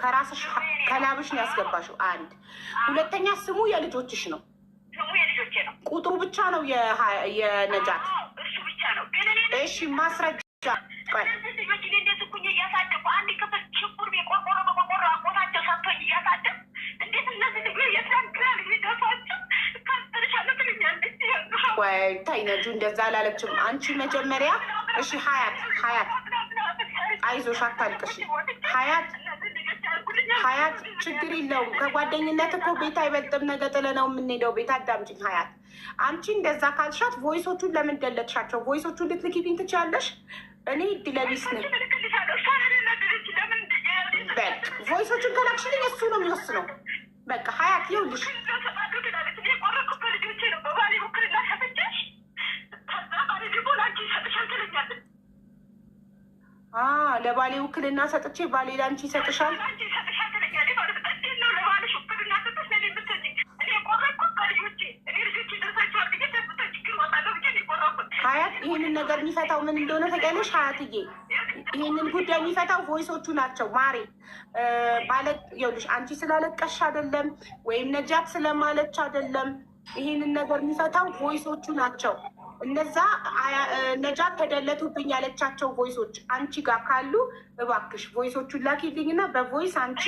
ከራስሽ ከላብሽ ነው ያስገባሽው። አንድ ሁለተኛ ስሙ የልጆችሽ ነው። ስሙ የልጆቼ ነው። ቁጥሩ ብቻ ነው የነጃት። እሱ ብቻ ነው። እሺ ማስረጃ ታይ ነጁ እንደዛ አላለችም። አንቺ መጀመሪያ እሺ ሀያት አይዞሽ አታልቅሽ። ሀያት ችግር የለውም። ከጓደኝነት እኮ ቤት አይበልጥም። ነገ ጥለነው የምንሄደው ቤት። አዳምጪኝ ሀያት። አንቺ እንደዛ ካልሻት ቮይሶቹን ለምን ደለትሻቸው? ቮይሶቹን ልትልኪልኝ ትችያለሽ? እኔ እድለቢስ ነኝ። በቃ ቮይሶቹን ከላክሽልኝ እሱ ነው የሚወስነው። በቃ ሀያት ይኸውልሽ ለባሌ ውክልና ሰጥቼ ባሌ ላንቺ ይሰጥሻል። ሀያት ይህንን ነገር የሚፈታው ምን እንደሆነ ታውቂያለሽ? ሀያትዬ ይህንን ጉዳይ የሚፈታው ቮይሶቹ ናቸው ማሬ። ማለት ይኸውልሽ አንቺ ስላለቀሽ አይደለም ወይም ነጃት ስለማለች አይደለም። ይህንን ነገር የሚፈታው ቮይሶቹ ናቸው። እነዛ ነጃት ተደለቱብኝ ያለቻቸው ቮይሶች አንቺ ጋር ካሉ እባክሽ ቮይሶቹን ላኪልኝ እና በቮይስ አንቺ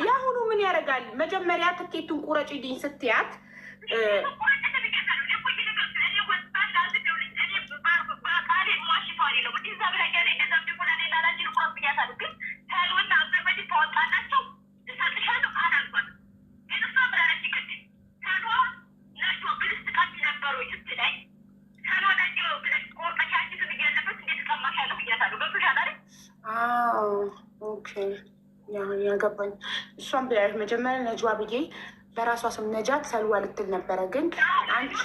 የአሁኑ ምን ያደርጋል? መጀመሪያ ትኬቱን ቁረጪልኝ ስትያት ያገባኝ እሷን ብያለች። መጀመሪያ ነጇ ብዬ በራሷ ስም ነጃት ሰልዋ ልትል ነበረ። ግን አንቺ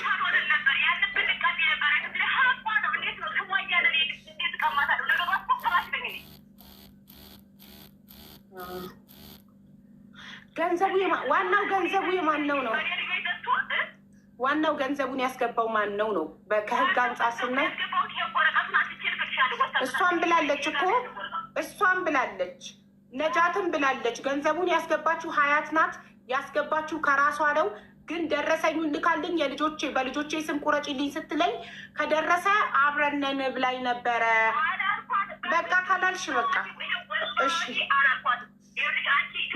ገንዘቡ ዋናው ገንዘቡ የማን ነው ነው? ዋናው ገንዘቡን ያስገባው ማን ነው ነው? ከህግ አንጻር ስናይ እሷን ብላለች እኮ እሷን ብላለች ነጃትን ብላለች። ገንዘቡን ያስገባችው ሀያት ናት። ያስገባችው ከራሷ ነው። ግን ደረሰኙን ልካልኝ የልጆቼ በልጆቼ ስም ቁረጪልኝ ስትለኝ ከደረሰ አብረነን ብላኝ ነበረ። በቃ ካላልሽ በቃ እሺ።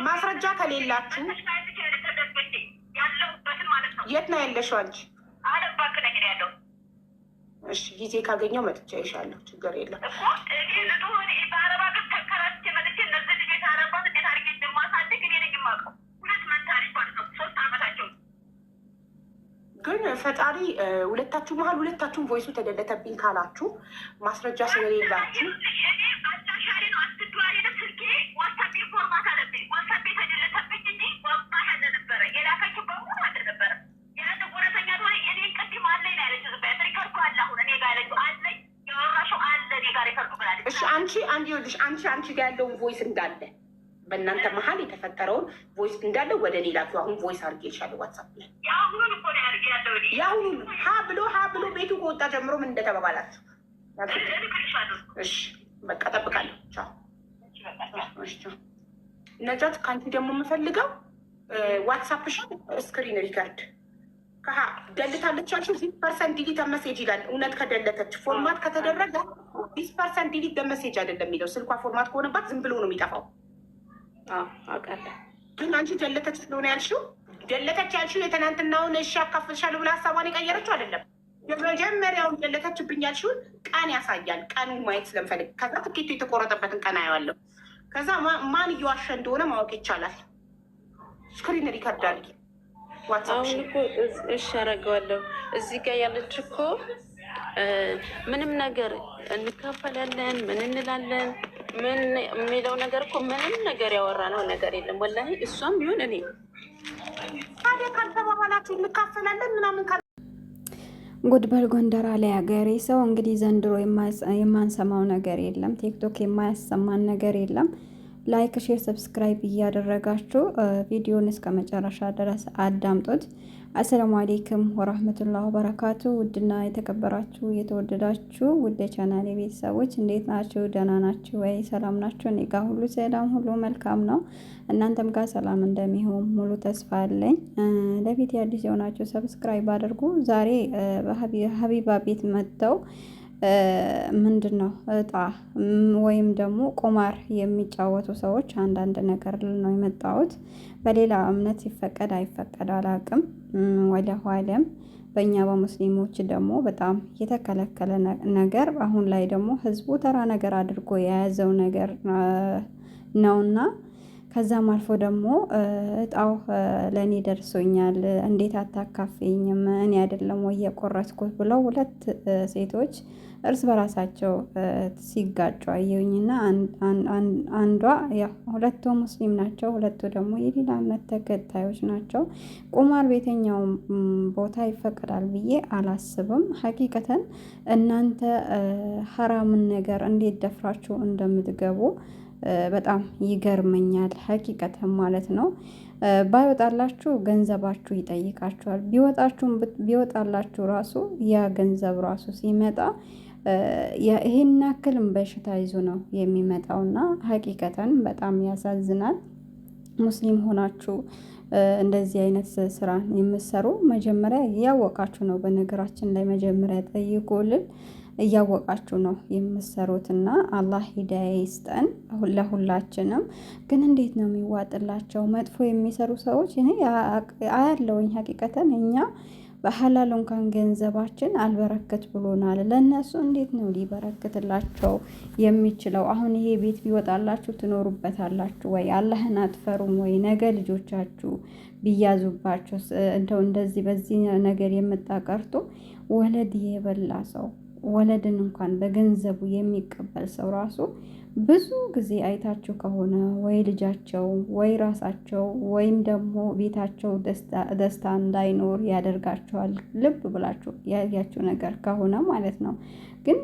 ማስረጃ ከሌላችሁ የት ነው ያለሽው አንቺ? እሺ ጊዜ ካገኘው መጥቻ ይሻለሁ። ችግር የለም። ግን ፈጣሪ ሁለታችሁ መሀል ሁለታችሁም ቮይሱ ተደለተብኝ ካላችሁ ማስረጃ ስለሌላችሁ አንቺ ጋር ያለውን ቮይስ እንዳለ በእናንተ መሀል የተፈጠረውን ቮይስ እንዳለ ወደ ሌላ አሁን ቮይስ አድርጌ ይሻለ ዋትሳፕ ላይ የአሁኑን ሀ ብሎ ቤቱ ከወጣ ጀምሮ ምን እንደተባባላችሁ እሺ በቃ ጠብቃለሁ። ቻው ነጃት። ከአንቺ ደግሞ የምፈልገው ዋትሳፕሽን ስክሪን ሪከርድ ደልታለቻችሁ። 10% ዲሊት መሴጅ ይላል። እውነት ከደለተች ፎርማት ከተደረገ 10% ዲሊት መሴጅ አይደለም የሚለው። ስልኳ ፎርማት ከሆነባት ዝም ብሎ ነው የሚጠፋው። አውቃለሁ። ግን አንቺ ደለተች ስለሆነ ያልሽው ደለተች ያልሽው የትናንትናውን እሺ አካፍልሻለሁ ብላ ሀሳቧን የቀየረችው አይደለም። የመጀመሪያውን ደለተችብኝ ያልሽውን ቀን ያሳያል። ቀኑን ማየት ስለምፈልግ ከዛ ትኬቱ የተቆረጠበትን ቀን አየዋለሁ። ከዛ ማን እየዋሸ እንደሆነ ማወቅ ይቻላል። ስክሪን ሪከርድ አድርጊ። አሁን እኮ እሺ አደርገዋለሁ። እዚህ ጋር ያለች እኮ ምንም ነገር እንካፈላለን ምን እንላለን ምን የሚለው ነገር እኮ ምንም ነገር ያወራነው ነገር የለም። ወላሂ እሷም ቢሆን እኔ ታዲያ ካልተባባላችሁ እንካፈላለን ምናምን ጉድበል ጎንደር አለ ያገሬ ሰው። እንግዲህ ዘንድሮ የማንሰማው ነገር የለም። ቲክቶክ የማያሰማን ነገር የለም። ላይክ፣ ሼር፣ ሰብስክራይብ እያደረጋችሁ ቪዲዮን እስከ መጨረሻ ድረስ አዳምጡት። አሰላሙ አሌይኩም ወራህመቱላህ ወበረካቱ። ውድና የተከበራችሁ የተወደዳችሁ ውድ ቻናሌ ቤተሰቦች እንዴት ናችሁ? ደህና ናችሁ ወይ? ሰላም ናችሁ? እኔ ጋር ሁሉ ሰላም፣ ሁሉ መልካም ነው። እናንተም ጋር ሰላም እንደሚሆን ሙሉ ተስፋ አለኝ። ለቤት አዲስ የሆናችሁ ሰብስክራይብ አድርጉ። ዛሬ በሀቢባ ቤት መጥተው ምንድን ነው እጣ ወይም ደግሞ ቁማር የሚጫወቱ ሰዎች አንዳንድ ነገር ነው የመጣሁት። በሌላ እምነት ይፈቀድ አይፈቀድ አላቅም። ወደ ኋላም በእኛ በሙስሊሞች ደግሞ በጣም የተከለከለ ነገር አሁን ላይ ደግሞ ህዝቡ ተራ ነገር አድርጎ የያዘው ነገር ነውና ከዛም አልፎ ደግሞ እጣው ለእኔ ደርሶኛል እንዴት አታካፍኝም እኔ አይደለም ወይ የቆረጥኩት ብለው ሁለት ሴቶች እርስ በራሳቸው ሲጋጩ አየሁኝና አንዷ ያው ሁለቱ ሙስሊም ናቸው፣ ሁለቱ ደግሞ የሌላ እምነት ተከታዮች ናቸው። ቁማር ቤተኛው ቦታ ይፈቀዳል ብዬ አላስብም። ሀቂቀተን እናንተ ሀራምን ነገር እንዴት ደፍራችሁ እንደምትገቡ በጣም ይገርመኛል። ሀቂቀተን ማለት ነው። ባይወጣላችሁ ገንዘባችሁ ይጠይቃችኋል። ቢወጣላችሁ ራሱ ያ ገንዘብ ራሱ ሲመጣ ይሄን ያክልም በሽታ ይዞ ነው የሚመጣውና ሀቂቀተን በጣም ያሳዝናል። ሙስሊም ሆናችሁ እንደዚህ አይነት ስራ የምትሰሩ መጀመሪያ እያወቃችሁ ነው። በነገራችን ላይ መጀመሪያ ጠይቁልን። እያወቃችሁ ነው የምትሰሩትና አላህ ሂዳያ ይስጠን ለሁላችንም። ግን እንዴት ነው የሚዋጥላቸው? መጥፎ የሚሰሩ ሰዎች እኔ አያለውኝ። ሀቂቀተን እኛ በሐላል እንኳን ገንዘባችን አልበረከት ብሎናል። ለእነሱ እንዴት ነው ሊበረክትላቸው የሚችለው? አሁን ይሄ ቤት ቢወጣላችሁ ትኖሩበታላችሁ ወይ? አላህን አትፈሩም ወይ? ነገ ልጆቻችሁ ቢያዙባችሁ እንደው እንደዚህ በዚህ ነገር የምታቀርጡ ወለድ የበላ ሰው ወለድን እንኳን በገንዘቡ የሚቀበል ሰው ራሱ ብዙ ጊዜ አይታችሁ ከሆነ ወይ ልጃቸው ወይ ራሳቸው ወይም ደግሞ ቤታቸው ደስታ እንዳይኖር ያደርጋቸዋል። ልብ ብላችሁ ያያችሁ ነገር ከሆነ ማለት ነው። ግን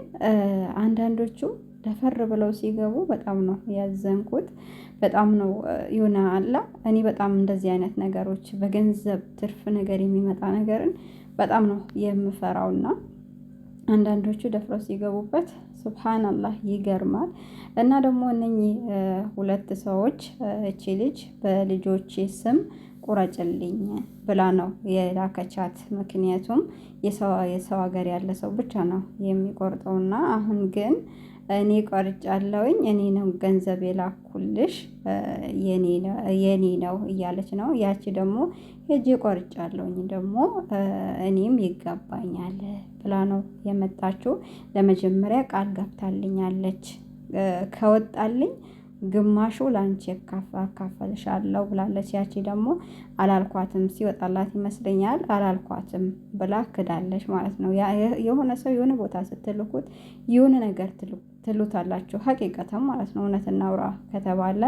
አንዳንዶቹ ደፈር ብለው ሲገቡ በጣም ነው ያዘንኩት። በጣም ነው ይሆና አላ እኔ በጣም እንደዚህ አይነት ነገሮች በገንዘብ ትርፍ ነገር የሚመጣ ነገርን በጣም ነው የምፈራውና አንዳንዶቹ ደፍረው ሲገቡበት ሱብሃንአላህ ይገርማል። እና ደግሞ እነኚህ ሁለት ሰዎች እቺ ልጅ በልጆቼ ስም ቁረጭልኝ ብላ ነው የላከቻት። ምክንያቱም የሰው ሀገር ያለ ሰው ብቻ ነው የሚቆርጠውና አሁን ግን እኔ ቆርጫለሁኝ እኔ ነው ገንዘብ የላኩልሽ የኔ ነው እያለች ነው። ያቺ ደግሞ ሄጄ ቆርጫለሁኝ ደግሞ እኔም ይገባኛል ብላ ነው የመጣችው። ለመጀመሪያ ቃል ገብታልኛለች ከወጣልኝ ግማሹ ላንቺ አካፈልሻለሁ ብላለች። ያቺ ደግሞ አላልኳትም ሲወጣላት ይመስለኛል አላልኳትም ብላ ክዳለች ማለት ነው። የሆነ ሰው የሆነ ቦታ ስትልኩት የሆነ ነገር ትሉታላችሁ ሀቂቀተም ማለት ነው። እውነት እናውራ ከተባለ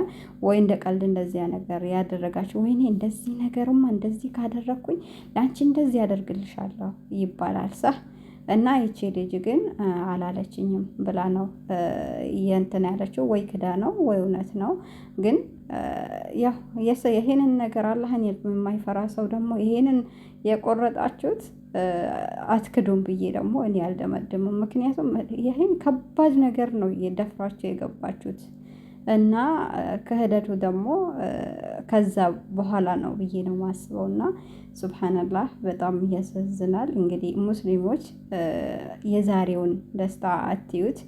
ወይ እንደ ቀልድ እንደዚያ ነገር ያደረጋችሁ ወይኔ እንደዚህ ነገርማ እንደዚህ ካደረግኩኝ ለአንቺ እንደዚህ ያደርግልሻለሁ ይባላል ሳ እና ይቺ ልጅ ግን አላለችኝም ብላ ነው የእንትን ያለችው። ወይ ክዳ ነው ወይ እውነት ነው። ግን ያው ይሄንን ነገር አላህን የማይፈራ ሰው ደግሞ ይሄንን የቆረጣችሁት አትክዱም ብዬ ደግሞ እኔ አልደመድምም። ምክንያቱም ይሄን ከባድ ነገር ነው እየደፍራችሁ የገባችሁት እና ክህደቱ ደግሞ ከዛ በኋላ ነው ብዬ ነው ማስበው። እና ሱብሃንአላህ በጣም ያሳዝናል። እንግዲህ ሙስሊሞች የዛሬውን ደስታ አትዩት፣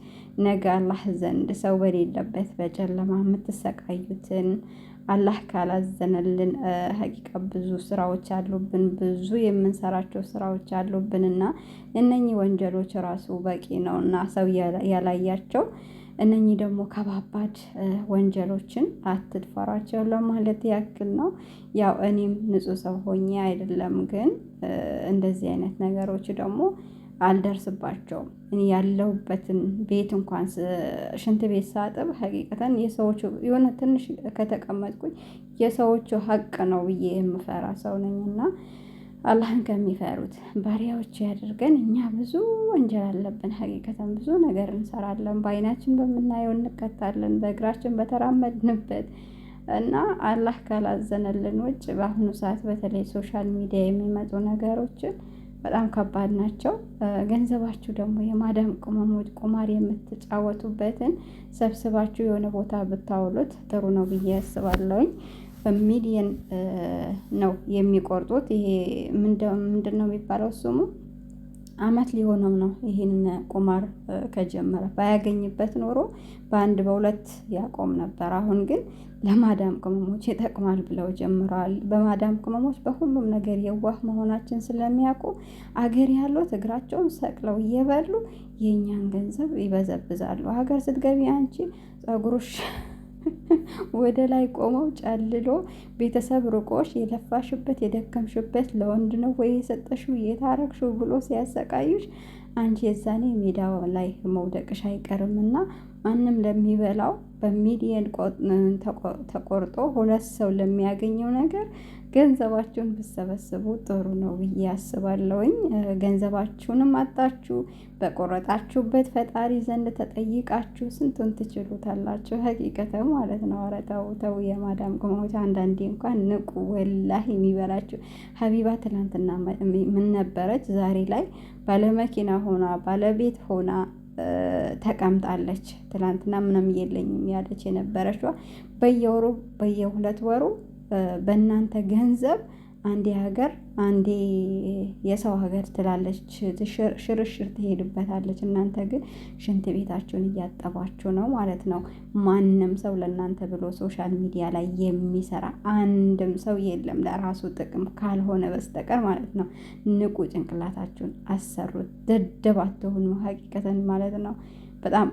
ነገ አላህ ዘንድ ሰው በሌለበት በጨለማ የምትሰቃዩትን አላህ ካላዘነልን ሀቂቃ ብዙ ስራዎች አሉብን፣ ብዙ የምንሰራቸው ስራዎች አሉብን እና እነኚህ ወንጀሎች ራሱ በቂ ነው እና ሰው ያላያቸው እነኚህ ደግሞ ከባባድ ወንጀሎችን አትድፈሯቸው ለማለት ያክል ነው። ያው እኔም ንጹህ ሰው ሆኜ አይደለም፣ ግን እንደዚህ አይነት ነገሮች ደግሞ አልደርስባቸውም። እኔ ያለሁበትን ቤት እንኳን ሽንት ቤት ሳጥብ ሀቂቀተን የሰዎቹ የሆነ ትንሽ ከተቀመጥኩኝ የሰዎቹ ሀቅ ነው ብዬ የምፈራ ሰው ነኝና አላህን ከሚፈሩት ባሪያዎች ያድርገን። እኛ ብዙ ወንጀል አለብን። ሀቂቀተን ብዙ ነገር እንሰራለን። በአይናችን በምናየው እንቀጣለን። በእግራችን በተራመድንበት እና አላህ ካላዘነልን ውጭ በአሁኑ ሰዓት በተለይ ሶሻል ሚዲያ የሚመጡ ነገሮችን በጣም ከባድ ናቸው። ገንዘባችሁ ደግሞ የማዳም ቅመሞች ቁማር የምትጫወቱበትን ሰብስባችሁ የሆነ ቦታ ብታውሉት ጥሩ ነው ብዬ አስባለሁኝ። በሚሊየን ነው የሚቆርጡት። ይሄ ምንድን ነው የሚባለው ስሙ? አመት ሊሆነው ነው ይህን ቁማር ከጀመረ። ባያገኝበት ኖሮ በአንድ በሁለት ያቆም ነበር። አሁን ግን ለማዳም ቅመሞች ይጠቅማል ብለው ጀምረዋል። በማዳም ቅመሞች በሁሉም ነገር የዋህ መሆናችን ስለሚያውቁ አገር ያሉት እግራቸውን ሰቅለው እየበሉ የእኛን ገንዘብ ይበዘብዛሉ። ሀገር ስትገቢ አንቺ ጸጉሮሽ ወደ ላይ ቆመው ጨልሎ ቤተሰብ ርቆሽ የለፋሽበት የደከምሽበት ለወንድ ነው ወይ የሰጠሽው የታረግሽው ብሎ ሲያሰቃዩሽ አንቺ የዛኔ ሜዳው ላይ መውደቅሽ አይቀርምና ማንም ለሚበላው በሚሊየን ተቆርጦ ሁለት ሰው ለሚያገኘው ነገር ገንዘባችሁን ብሰበስቡ ጥሩ ነው ብዬ አስባለሁኝ። ገንዘባችሁንም አጣችሁ በቆረጣችሁበት ፈጣሪ ዘንድ ተጠይቃችሁ ስንቱን ትችሉታላችሁ? ሀቂቀተ ማለት ነው። ኧረ ተው ተው የማዳም ቅመሞች አንዳንዴ እንኳን ንቁ። ወላሂ የሚበላችሁ ሀቢባ ትናንትና ምን ነበረች? ዛሬ ላይ ባለመኪና ሆና ባለቤት ሆና ተቀምጣለች። ትናንትና ምንም የለኝም ያለች የነበረችዋ በየወሩ በየሁለት ወሩ በእናንተ ገንዘብ አንዴ ሀገር አንዴ የሰው ሀገር ትላለች፣ ሽርሽር ትሄድበታለች። እናንተ ግን ሽንት ቤታችሁን እያጠባችሁ ነው ማለት ነው። ማንም ሰው ለእናንተ ብሎ ሶሻል ሚዲያ ላይ የሚሰራ አንድም ሰው የለም ለራሱ ጥቅም ካልሆነ በስተቀር ማለት ነው። ንቁ፣ ጭንቅላታችሁን አሰሩት፣ ደደብ አትሁኑ። ሀቂቀተን ማለት ነው በጣም